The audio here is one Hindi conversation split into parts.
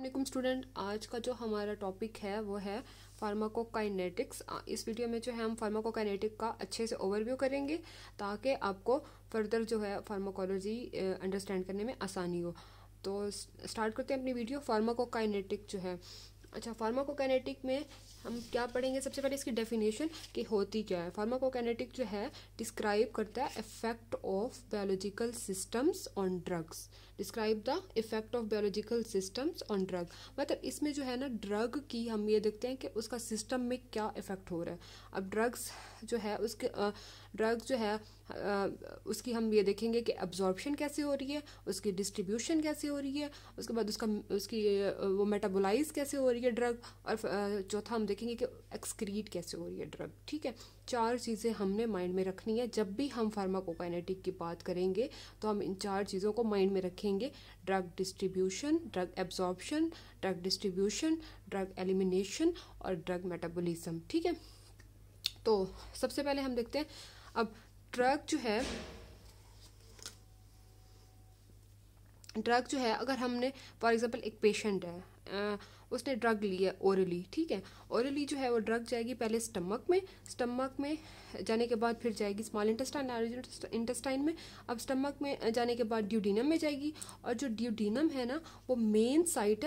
वालेकुम स्टूडेंट। आज का जो हमारा टॉपिक है वो है फार्माकोकाइनेटिक्स। इस वीडियो में जो है हम फार्माकोकाइनेटिक का अच्छे से ओवरव्यू करेंगे ताकि आपको फर्दर जो है फार्माकोलॉजी अंडरस्टैंड करने में आसानी हो। तो स्टार्ट करते हैं अपनी वीडियो। फार्माकोकाइनेटिक जो है, अच्छा फार्माकोकाइनेटिक में हम क्या पढ़ेंगे, सबसे पहले इसकी डेफिनेशन कि होती क्या है। फार्माकोकाइनेटिक जो है डिस्क्राइब करता है effect of biological systems on drugs. Describe the effect of biological systems on drug, मतलब इसमें जो है ना ड्रग की हम ये देखते हैं कि उसका सिस्टम में क्या इफेक्ट हो रहा है। अब ड्रग्स जो है उसके ड्रग जो है उसकी हम ये देखेंगे कि एब्जॉर्प्शन कैसे हो रही है, उसकी डिस्ट्रीब्यूशन कैसे हो रही है, उसके बाद उसकी वो मेटाबोलाइज कैसे हो रही है ड्रग, और चौथा हम देखेंगे कि एक्सक्रीट कैसे हो रही है ड्रग। ठीक है, चार चीज़ें हमने माइंड में रखनी है। जब भी हम फार्माकोकाइनेटिक की बात करेंगे तो हम इन चार चीज़ों को माइंड में रखेंगे: drug distribution, drug absorption, drug distribution, drug elimination और ड्रग मेटाबॉलिज्म। ठीक है, तो सबसे पहले हम देखते हैं। अब ड्रग जो है अगर हमने फॉर एग्जांपल एक पेशेंट है, उसने ड्रग ली है ओरली। ठीक है, ओरली जो है वो ड्रग जाएगी पहले स्टमक में जाने के बाद फिर जाएगी स्मॉल इंटेस्टाइन, लार्ज इंटेस्टाइन में। अब स्टमक में जाने के बाद ड्यूडीनम में जाएगी, और जो ड्यूडीनम है ना वो main site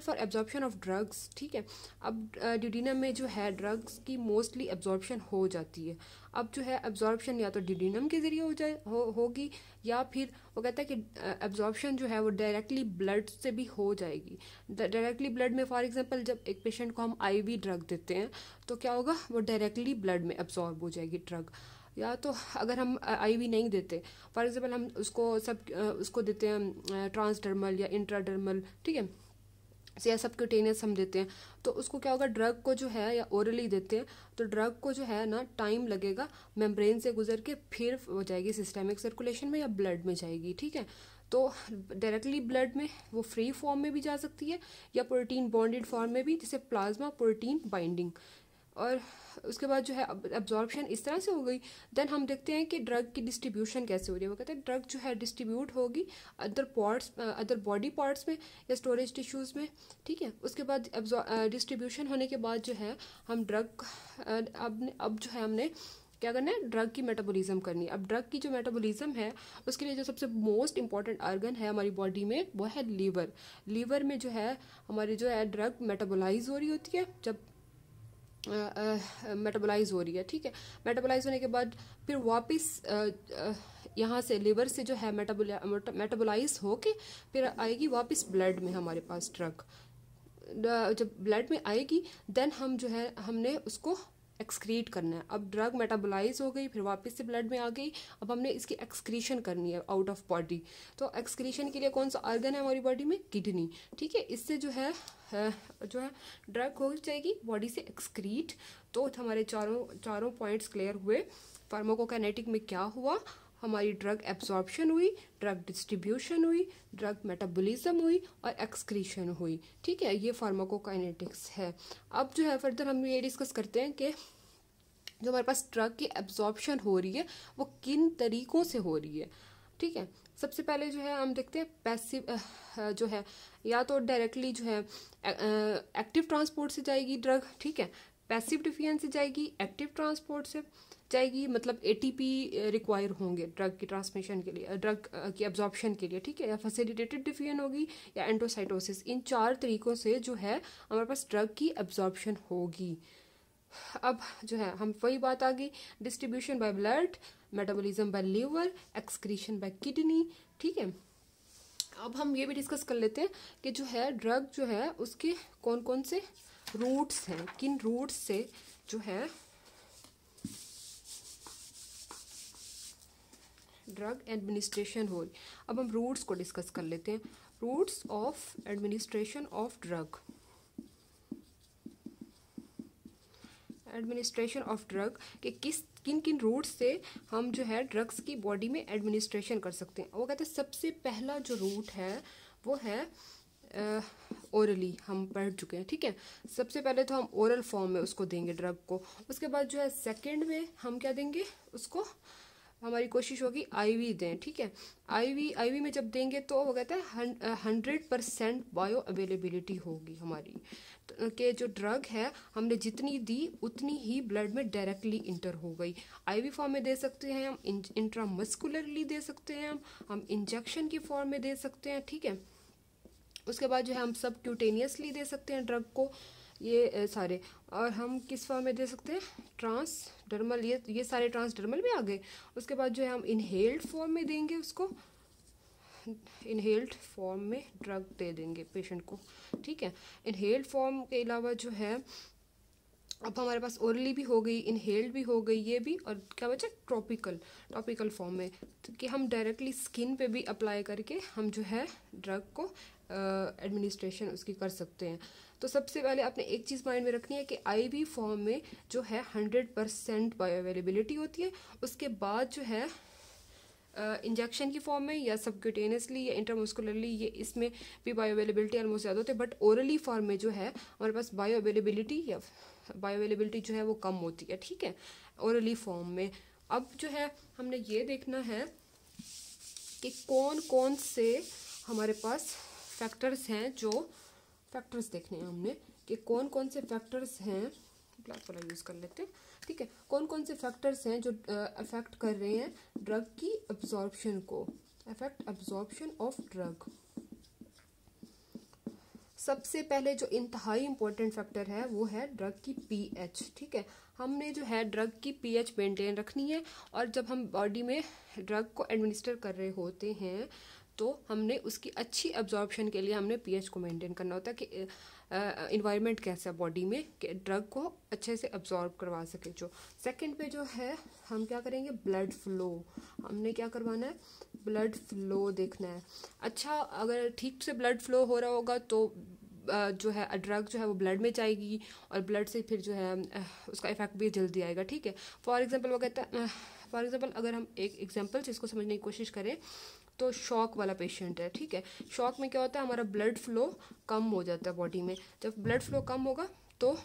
for absorption of drugs. ठीक है, अब ड्यूडीनम में जो है ड्रग्स की मोस्टली एब्जॉर्प्शन हो जाती है। अब जो है एब्जॉर्प्शन या तो ड्यूडीनम के जरिए होगी, या फिर वो कहता है कि एब्जॉर्प्शन जो है वो डायरेक्टली ब्लड से भी हो जाएगी। डायरेक्टली ब्लड में फॉर एग्जांपल जब एक पेशेंट को हम आईवी ड्रग देते हैं तो क्या होगा, वो डायरेक्टली ब्लड में एब्जॉर्ब हो जाएगी ड्रग। या तो अगर हम आईवी नहीं देते, फॉर एग्जांपल हम उसको देते हैं ट्रांसडर्मल या इंट्राडर्मल, ठीक है, या सबक्यूटेनियस हम देते हैं, तो उसको क्या होगा, ड्रग को जो है या ओरली देते हैं तो ड्रग को जो है ना टाइम लगेगा मेम्ब्रेन से गुजर के फिर हो जाएगी सिस्टेमिक सर्कुलेशन में या ब्लड में जाएगी। ठीक है, तो डायरेक्टली ब्लड में वो फ्री फॉर्म में भी जा सकती है या प्रोटीन बॉन्डेड फॉर्म में भी, जैसे प्लाज्मा प्रोटीन बाइंडिंग। और उसके बाद जो है एब्जॉर्प्शन इस तरह से हो गई। देन हम देखते हैं कि ड्रग की डिस्ट्रीब्यूशन कैसे हो रही है। वो कहते हैं ड्रग जो है डिस्ट्रीब्यूट होगी अदर बॉडी पार्ट्स में या स्टोरेज टिश्यूज़ में। ठीक है, उसके बाद डिस्ट्रीब्यूशन होने के बाद जो है हम ड्रग अब जो है हमने क्या करना है, ड्रग की मेटाबॉलिज्म करनी है। अब ड्रग की जो मेटाबॉलिज्म है उसके लिए जो सबसे मोस्ट इंपॉर्टेंट ऑर्गन है हमारी बॉडी में वो है लीवर। लीवर में जो है हमारी जो है ड्रग मेटाबोलाइज हो रही होती है। जब मेटाबोलाइज हो रही है, ठीक है, मेटाबोलाइज होने के बाद फिर वापस यहाँ से लिवर से जो है मेटाबोलाइज होके फिर आएगी वापस ब्लड में हमारे पास ड्रग। जब ब्लड में आएगी देन हम जो है हमने उसको एक्सक्रीट करना है। अब ड्रग मेटाबोलाइज हो गई, फिर वापस से ब्लड में आ गई, अब हमने इसकी एक्सक्रीशन करनी है आउट ऑफ बॉडी। तो एक्सक्रीशन के लिए कौन सा ऑर्गन है हमारी बॉडी में, किडनी। ठीक है, इससे जो है ड्रग हो जाएगी बॉडी से एक्सक्रीट। तो हमारे चारों पॉइंट्स क्लियर हुए। फार्माकोकाइनेटिक में क्या हुआ, हमारी ड्रग एब्जॉर्प्शन हुई, ड्रग डिस्ट्रीब्यूशन हुई, ड्रग मेटाबॉलिज्म हुई और एक्सक्रीशन हुई। ठीक है, ये फार्माकोकाइनेटिक्स है। अब जो है फर्दर हम ये डिस्कस करते हैं कि जो हमारे पास ड्रग की एब्जॉर्प्शन हो रही है वो किन तरीकों से हो रही है। ठीक है, सबसे पहले जो है हम देखते हैं पैसिव जो है, या तो डायरेक्टली जो है एक्टिव ट्रांसपोर्ट से जाएगी ड्रग। ठीक है, पैसिव डिफियन से जाएगी, एक्टिव ट्रांसपोर्ट से जाएगी, मतलब एटीपी रिक्वायर होंगे ड्रग की ट्रांसमिशन के लिए, ड्रग की एब्जॉर्प्शन के लिए। ठीक है, या फैसिलिटेटेड डिफियन होगी या एंडोसाइटोसिस। इन चार तरीकों से जो है हमारे पास ड्रग की एब्जॉर्प्शन होगी। अब जो है हम वही बात आ गई, distribution by blood, metabolism bye liver, excretion bye kidney. ठीक है, अब हम ये भी डिस्कस कर लेते हैं कि जो है ड्रग जो है उसके कौन कौन से रूट्स हैं, किन रूट्स से जो है ड्रग एडमिनिस्ट्रेशन हो रही। अब हम रूट्स को डिस्कस कर लेते हैं। Routes of administration of drug, administration of drug के किन किन रूट से हम जो है ड्रग्स की बॉडी में एडमिनिस्ट्रेशन कर सकते हैं। वो कहते हैं सबसे पहला जो रूट है वो है ओरली, हम पढ़ चुके हैं। ठीक है, सबसे पहले तो हम ओरल फॉर्म में उसको देंगे ड्रग को। उसके बाद जो है सेकंड में हम क्या देंगे उसको, हमारी कोशिश होगी आईवी दें, ठीक है। आईवी में जब देंगे तो वो कहता है 100% बायो अवेलेबिलिटी होगी हमारी, कि जो ड्रग है हमने जितनी दी उतनी ही ब्लड में डायरेक्टली इंटर हो गई। आईवी फॉर्म में दे सकते हैं हम, इंट्रामस्कुलरली दे सकते हैं हम इंजेक्शन की फॉर्म में दे सकते हैं, ठीक है। उसके बाद जो है हम सब क्यूटेनियसली दे सकते हैं ड्रग को, ये सारे। और हम किस फॉर्म में दे सकते हैं, ट्रांसडर्मल, ये सारे ट्रांसडर्मल में आ गए। उसके बाद जो है हम इनहेल्ड फॉर्म में देंगे उसको, इनहेल्ड फॉर्म में ड्रग दे देंगे पेशेंट को, ठीक है। इनहेल्ड फॉर्म के अलावा जो है अब हमारे पास ओरली भी हो गई, इनहेल्ड भी हो गई ये भी, और क्या बचा टॉपिकल फॉर्म में, तो कि हम डायरेक्टली स्किन पे भी अप्लाई करके हम जो है ड्रग को एडमिनिस्ट्रेशन उसकी कर सकते हैं। तो सबसे पहले आपने एक चीज़ माइंड में रखनी है कि आईवी फॉर्म में जो है 100% बायो अवेलेबिलिटी होती है। उसके बाद जो है इंजेक्शन की फॉर्म में या सबक्यूटेनियसली या इंटरमस्कुलरली, ये इसमें भी बायो अवेलेबिलिटी ऑलमोस्ट ज़्यादा होती है, बट ओरली फॉर्म में जो है हमारे पास बायो अवेलेबिलिटी जो है वो कम होती है, ठीक है, ओरली फॉर्म में। अब जो है हमने ये देखना है कि कौन कौन से हमारे पास फैक्टर्स हैं, जो फैक्टर्स देखने हैं हमने कि कौन कौन से फैक्टर्स हैं, ब्लैक वाला यूज़ कर लेते हैं, ठीक है। कौन कौन से फैक्टर्स हैं जो अफेक्ट कर रहे हैं ड्रग की अब्जॉर्प्शन को, अफेक्ट अब्जॉर्प्शन ऑफ ड्रग। सबसे पहले जो इंतहाई इम्पोर्टेंट फैक्टर है वो है ड्रग की पीएच, ठीक है। हमने जो है ड्रग की पीएच मेंटेन रखनी है, और जब हम बॉडी में ड्रग को एडमिनिस्टर कर रहे होते हैं तो हमने उसकी अच्छी अब्जॉर्प्शन के लिए हमने पीएच को मेंटेन करना होता है कि इन्वायरमेंट कैसा है बॉडी में कि ड्रग को अच्छे से अब्जॉर्ब करवा सके। जो सेकंड पे जो है हम क्या करेंगे, ब्लड फ्लो, हमने क्या करवाना है, ब्लड फ्लो देखना है। अच्छा, अगर ठीक से ब्लड फ्लो हो रहा होगा तो जो है ड्रग जो है वो ब्लड में जाएगी, और ब्लड से फिर जो है उसका इफेक्ट भी जल्दी आएगा, ठीक है। फॉर एग्जांपल वो कहता है, फॉर एग्जांपल अगर हम एक एग्जांपल जिसको समझने की कोशिश करें, तो शॉक वाला पेशेंट है, ठीक है। शॉक में क्या होता है, हमारा ब्लड फ्लो कम हो जाता है बॉडी में। जब ब्लड फ्लो कम होगा तो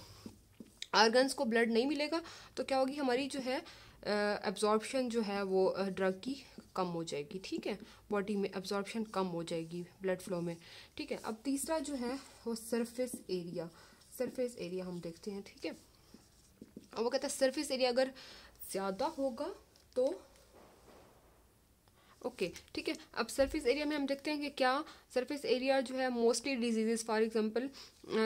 आर्गन्स को ब्लड नहीं मिलेगा, तो क्या होगी, हमारी जो है एब्जॉर्प्शन जो है वो ड्रग की कम हो जाएगी, ठीक है। बॉडी में एब्जॉर्प्शन कम हो जाएगी ब्लड फ्लो में, ठीक है। अब तीसरा जो है वो सरफेस एरिया हम देखते हैं, ठीक है। अब वो कहता है सरफेस एरिया अगर ज़्यादा होगा तो ओके, ठीक है। अब सरफेस एरिया में हम देखते हैं कि क्या सरफेस एरिया जो है mostly diseases, for example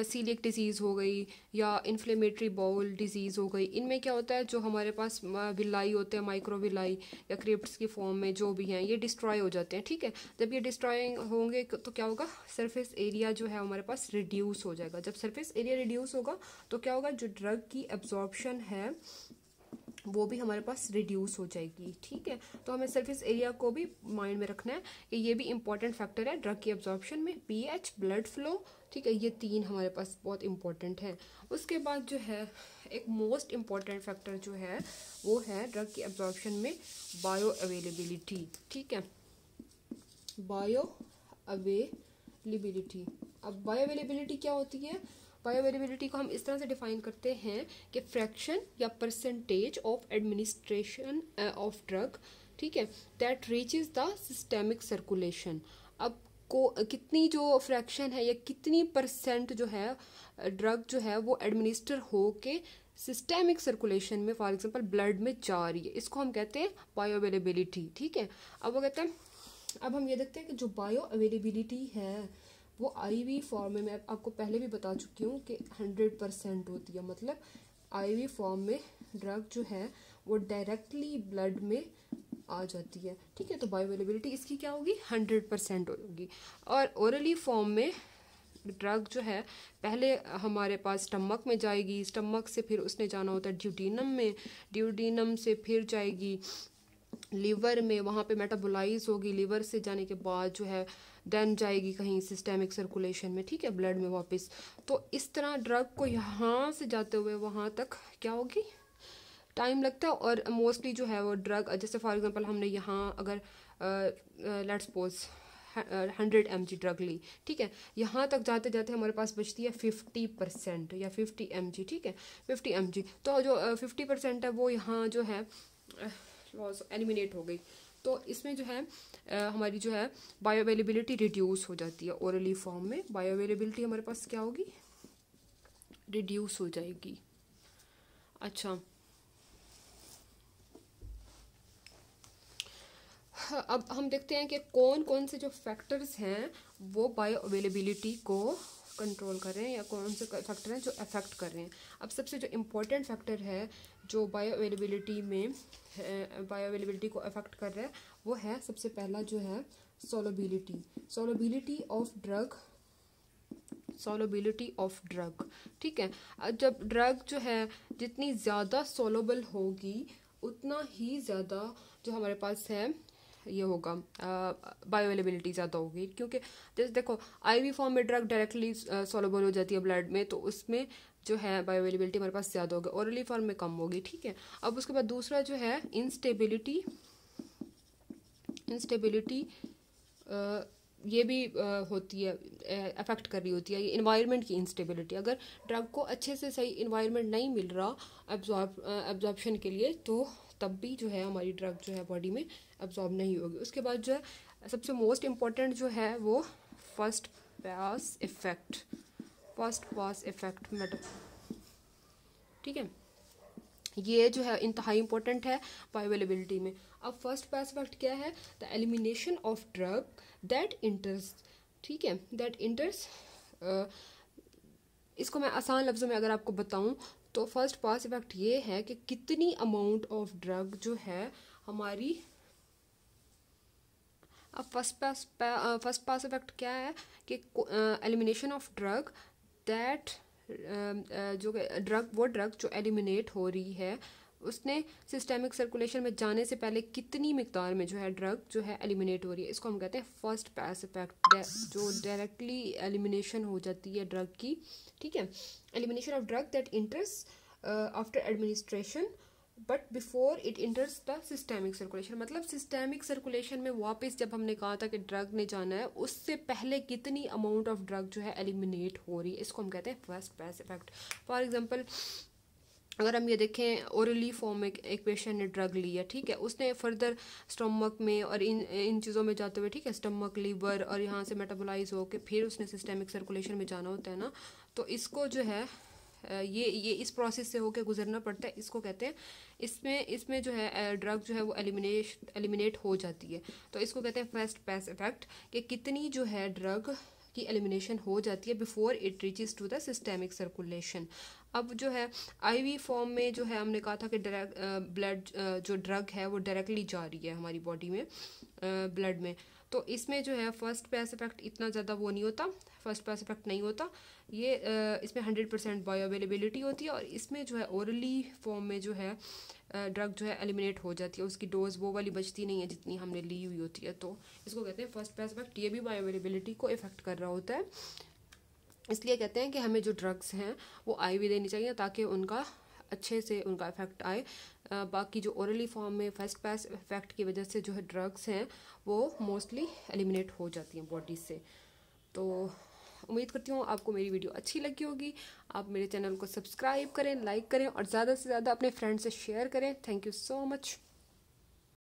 coeliac disease हो गई या इन्फ्लेमेटरी बाउल डिजीज़ हो गई, इनमें क्या होता है, जो हमारे पास विलाई होते हैं, माइक्रोविलाई या क्रिप्ट्स की फॉर्म में जो भी हैं, ये डिस्ट्रॉय हो जाते हैं, ठीक है। जब ये डिस्ट्रॉय होंगे तो क्या होगा, सरफेस एरिया जो है हमारे पास रिड्यूस हो जाएगा। जब सरफेस एरिया रिड्यूस होगा तो क्या होगा, जो ड्रग की एब्जॉर्प्शन है वो भी हमारे पास रिड्यूस हो जाएगी, ठीक है। तो हमें सरफेस एरिया को भी माइंड में रखना है कि ये भी इंपॉर्टेंट फैक्टर है ड्रग की एब्जॉर्प्शन में। पीएच, ब्लड फ्लो, ठीक है, ये तीन हमारे पास बहुत इंपॉर्टेंट है। उसके बाद जो है एक मोस्ट इम्पॉर्टेंट फैक्टर जो है वो है ड्रग की एब्जॉर्प्शन में बायो अवेलेबिलिटी, ठीक है, बायो अवेलेबिलिटी। अब बायो अवेलेबिलिटी क्या होती है, बायो अवेलेबिलिटी को हम इस तरह से डिफाइन करते हैं कि फ्रैक्शन या percentage of administration of drug, ठीक है, that reaches the systemic circulation. अब को कितनी जो फ्रैक्शन है या कितनी परसेंट जो है ड्रग जो है वो एडमिनिस्टर हो के सिस्टेमिक सर्कुलेशन में, फॉर एग्जांपल ब्लड में जा रही है, इसको हम कहते हैं बायो अवेलेबिलिटी, ठीक है। अब वो कहते हैं, अब हम ये देखते हैं कि जो बायो अवेलेबिलिटी है वो आईवी फॉर्म में, मैं आपको पहले भी बता चुकी हूँ कि 100% होती है। मतलब आईवी फॉर्म में ड्रग जो है वो डायरेक्टली ब्लड में आ जाती है, ठीक है। तो बायो अवेलेबिलिटी इसकी क्या होगी, 100% होगी। और ओरली फॉर्म में ड्रग जो है पहले हमारे पास स्टमक में जाएगी, स्टमक से फिर उसने जाना होता है ड्यूटीनम में, ड्यूटीनम से फिर जाएगी लीवर में, वहाँ पे मेटाबोलाइज होगी, लीवर से जाने के बाद जो है देन जाएगी कहीं सिस्टेमिक सर्कुलेशन में, ठीक है, ब्लड में वापस। तो इस तरह ड्रग को यहाँ से जाते हुए वहाँ तक क्या होगी, टाइम लगता है। और मोस्टली जो है वो ड्रग, जैसे फॉर एग्जांपल हमने यहाँ अगर लेट्स सपोज 100 mg ड्रग ली, ठीक है, यहाँ तक जाते जाते हमारे पास बचती है 50% या 50 mg, ठीक है, 50 mg। तो जो 50% है वो यहाँ जो है वॉज एलिमिनेट हो गई। तो इसमें जो है हमारी जो है बायो अवेलेबिलिटी रिड्यूस हो जाती है। ओरली फॉर्म में बायो अवेलेबिलिटी हमारे पास क्या होगी, रिड्यूस हो जाएगी। अच्छा, अब हम देखते हैं कि कौन कौन से जो फैक्टर्स हैं वो बायो अवेलेबिलिटी को कंट्रोल कर रहे हैं या कौन से फैक्टर हैं जो अफेक्ट कर रहे हैं। अब सबसे जो इम्पोर्टेंट फैक्टर है जो बायो अवेलेबिलिटी को अफेक्ट कर रहा है वो है सबसे पहला जो है सोलोबिलिटी ऑफ ड्रग। ठीक है, जब ड्रग जो है जितनी ज़्यादा सोलोबल होगी उतना ही ज़्यादा जो हमारे पास है ये होगा बायो अवेलेबिलिटी ज़्यादा होगी। क्योंकि जैसे देखो आईवी फॉर्म में ड्रग डायरेक्टली सोलोबल हो जाती है ब्लड में, तो उसमें जो है बायो अवेलेबिलिटी हमारे पास ज़्यादा होगी, ओरली फॉर्म में कम होगी। ठीक है, अब उसके बाद दूसरा जो है इंस्टेबिलिटी ये भी होती है, अफेक्ट कर रही होती है ये इन्वायरमेंट की इंस्टेबिलिटी। अगर ड्रग को अच्छे से सही इन्वायरमेंट नहीं मिल रहा एब्जॉर्प्शन के लिए तो तब भी जो है हमारी ड्रग जो है बॉडी में एब्जॉर्ब नहीं होगी। उसके बाद जो है सबसे मोस्ट इम्पॉर्टेंट जो है वो फर्स्ट पास इफेक्ट मेथड। ठीक है, ये जो है इंतहाई इंपॉर्टेंट है बायो अवेलेबिलिटी में। अब फर्स्ट पास इफेक्ट क्या है, the elimination of drug that इंटर्स। ठीक है, दैट इंटर्स, इसको मैं आसान लफ्ज़ों में अगर आपको बताऊं तो फर्स्ट पास इफेक्ट ये है कि कितनी अमाउंट ऑफ ड्रग जो है हमारी। अब फर्स्ट पास इफेक्ट क्या है कि एलिमिनेशन ऑफ ड्रग दैट वो ड्रग जो एलिमिनेट हो रही है उसने सिस्टेमिक सर्कुलेशन में जाने से पहले कितनी मिकदार में जो है ड्रग जो है एलिमिनेट हो रही है, इसको हम कहते हैं फर्स्ट पास इफेक्ट, जो डायरेक्टली एलिमिनेशन हो जाती है ड्रग की। ठीक है, elimination of drug that इंटर्स after administration but before it इंटर्स the systemic circulation. मतलब सिस्टेमिक सर्कुलेशन में वापस जब हमने कहा था कि ड्रग ने जाना है उससे पहले कितनी अमाउंट ऑफ ड्रग जो है एलिमिनेट हो रही है, इसको हम कहते हैं first pass effect. For example अगर हम ये देखें ओरली फॉर्म में एक पेशेंट ने ड्रग ली है, ठीक है, उसने फर्दर स्टमक में और इन चीज़ों में जाते हुए, ठीक है, स्टमक लीवर और यहाँ से मेटाबोलाइज हो के फिर उसने सिस्टेमिक सर्कुलेशन में जाना होता है ना, तो इसको जो है ये इस प्रोसेस से होके गुजरना पड़ता है। इसको कहते हैं इसमें जो है ड्रग जो है वो एलिमिनेट हो जाती है, तो इसको कहते हैं फर्स्ट पास इफेक्ट कि कितनी जो है ड्रग की एलिमिनेशन हो जाती है before it reaches to the systemic circulation. अब जो है आईवी फॉर्म में जो है हमने कहा था कि ब्लड जो ड्रग है वो डायरेक्टली जा रही है हमारी बॉडी में ब्लड में, तो इसमें जो है फर्स्ट पास इफेक्ट इतना ज़्यादा वो नहीं होता, फर्स्ट पास इफेक्ट नहीं होता ये। इसमें 100% बायो अवेलेबिलिटी होती है और इसमें जो है ओरली फॉर्म में जो है ड्रग जो है एलिमिनेट हो जाती है, उसकी डोज वो वाली बचती नहीं है जितनी हमने ली हुई होती है, तो इसको कहते हैं फर्स्ट पास इफेक्ट। ये भी बायो अवेलेबिलिटी को इफेक्ट कर रहा होता है, इसलिए कहते हैं कि हमें जो ड्रग्स हैं वो आईवी देनी चाहिए ताकि उनका अच्छे से उनका इफेक्ट आए। बाकी जो ओरली फॉर्म में फर्स्ट पास इफेक्ट की वजह से जो है ड्रग्स हैं वो मोस्टली एलिमिनेट हो जाती हैं बॉडी से। तो उम्मीद करती हूँ आपको मेरी वीडियो अच्छी लगी होगी। आप मेरे चैनल को सब्सक्राइब करें, लाइक करें और ज़्यादा से ज़्यादा अपने फ्रेंड से शेयर करें। Thank you so much.